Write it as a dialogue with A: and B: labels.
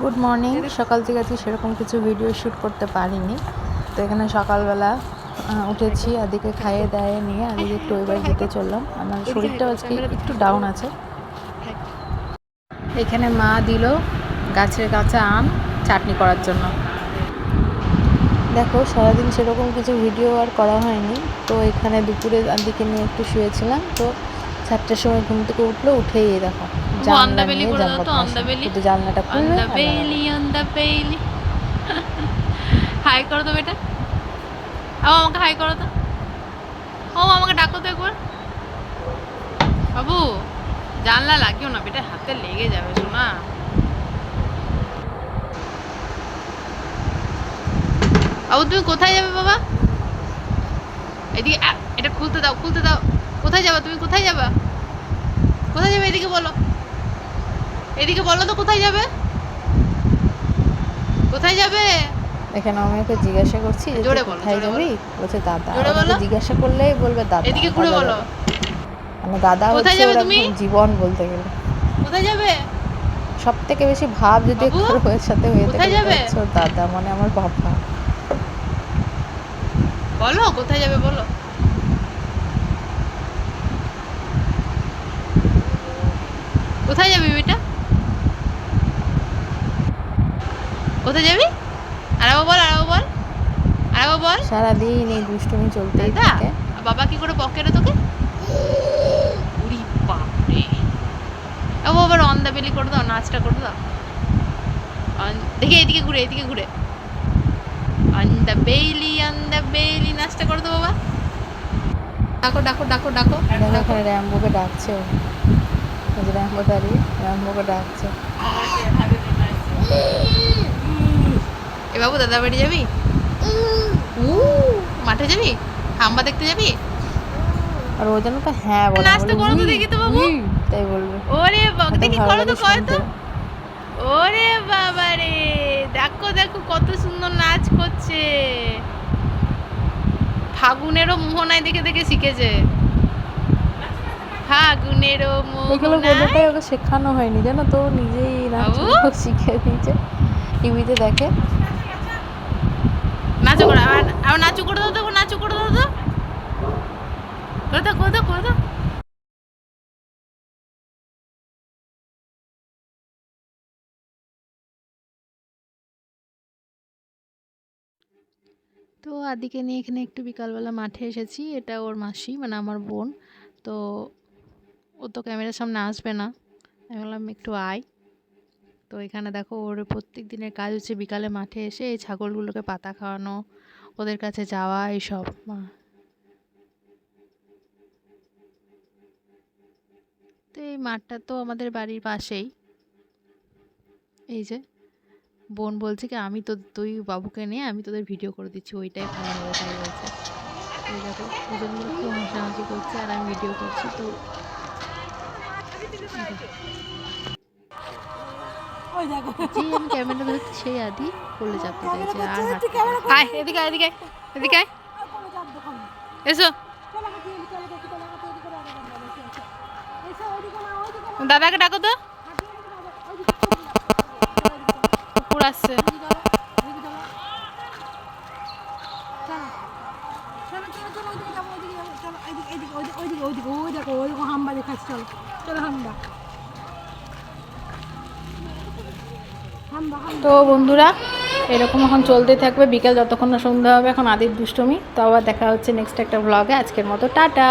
A: Good morning. সকাল থেকে আজকে সেরকম কিছু ভিডিও শ্যুট করতে পারিনি। তো এখানে সকালবেলা উঠেছি, আদিকে খাইয়ে দাইয়ে নিয়ে আদিকে একটু ওই বাড়ি দিতে চললাম। আমার শরীরটাও আজকে একটু ডাউন আছে। এখানে মা দিল গাছের কাঁচা আম চাটনি করার জন্য। দেখো সারাদিন সেরকম কিছু ভিডিও আর করা হয়নি। তো এখানে দুপুরে আদিকে নিয়ে একটু শুয়েছিলাম। তো 4টার সময় ঘুম থেকে উঠলো, উঠেই দেখো জানলা নিয়ে শুধু জানলাটা খুলবে।
B: হাই করো তো বেটা, আমাকে হাই করো তো, আমাকে ডাকো তো একবার। বাবু জানলা লাগিও না বেটা, হাতে লেগে যাবে শোনা। বাবু তুমি কোথায় যাবে বাবা? এদিকে এটা খুলতে দাও, খুলতে দাও। কোথায় যাবা তুমি? কোথায় যাবা? কোথায় যাবে? এদিকে বলো, এদিকে বলো তো কোথায় যাবে? কোথায় যাবে?
A: এখানে আমি ওকে জিজ্ঞাসা করছি যে কোথায় যাবি, বলছে দাদা। ওকে জিজ্ঞাসা করলেই বলবে দাদা।
B: এদিকে ঘুরে বলো,
A: মানে দাদা হচ্ছে ওর জীবন বলতে গেলে।
B: কোথায় যাবে?
A: সব থেকে বেশি ভাব যদি ওর সাথে হয়ে থাকে ওর দাদা, মানে আমার বাবা।
B: বলো কোথায় যাবে বলো। কোথায় যাবি বেটা? কোথায় যাবি? আরেকবার বল, আরেকবার বল, আরেকবার বল।
A: সারাদিন এই দুষ্টুমি চলতেই থাকে।
B: বাবা কি করে পকেটে তোকে? উড়ি বাপরে। ও আবার অন দ্য বেলি করে দাও, নাচটা করে দাও। দেখি এদিকে ঘুরে, এদিকে ঘুরে। অন দ্য বেলি নাচটা করে দাও বাবা। ডাকো ডাকো ডাকো ডাকো।
A: দেখো র্যাম্বোকে ডাকছে, র্যাম্বো দাঁড়িয়ে র্যাম্বোকে ডাকছে।
B: এ বাবু দাদা বাড়ি যাবি? মাঠে যাবি? হাম্বা দেখতে যাবি?
A: আর ও যেন তো হ্যাঁ বলে,
B: নাচতে করো তো দেখি তো বাবু,
A: তাই বলবে।
B: ওরে বাবা দেখি করো তো, করো তো। ওরে বাবা রে, দেখো দেখো কত সুন্দর নাচ করছে। ফাগুনেরও মোহনায় দেখে দেখে শিখেছে। ফাগুনেরও মোহনায়
A: ওকে শেখানো হয়নি জানো তো, নিজেই নাচ শিখে নিয়েছে, টিভিতে দেখে।
B: নাচো করে, আবার নাচু করে দাও তো, নাচু করে দাও তো, করে দাও করে দাও করে দাও। তো আদিকে নিয়ে এখানে একটু বিকালবেলা মাঠে এসেছি। এটা ওর মাসি, মানে আমার বোন। তো ও তো ক্যামেরার সামনে আসবে না, আমি বললাম একটু আয়। তো এখানে দেখো ওর প্রত্যেক দিনের কাজ হচ্ছে বিকালে মাঠে এসে এই ছাগলগুলোকে পাতা খাওয়ানো, ওদের কাছে যাওয়া, এইসব। তো এই মাঠটা তো আমাদের বাড়ির পাশেই। এই যে বোন বলছে কি আমি তো, তুই বাবুকে নিয়ে আমি তোদের ভিডিও করে দিচ্ছি, ওইটাই ভালো হবে তাই বলছে। এই দেখো দুজন মিলে খুব হাসাহাসি করছে আর আমি ভিডিও করছি। তো যেই আমি ক্যামেরা ধরছি সেই আদি করলে চাপতে চাইছে আর এদিকে এদিকে এদিকে এসো, দাদাকে ডাকো তো, কুকুর আসছে।
A: তো বন্ধুরা এরকম এখন চলতেই থাকবে বিকেল যতক্ষণ না সন্ধ্যা হবে। এখন আদির দুষ্টুমি। তো আবার দেখা হচ্ছে নেক্সট একটা ব্লগে। আজকের মতো টাটা।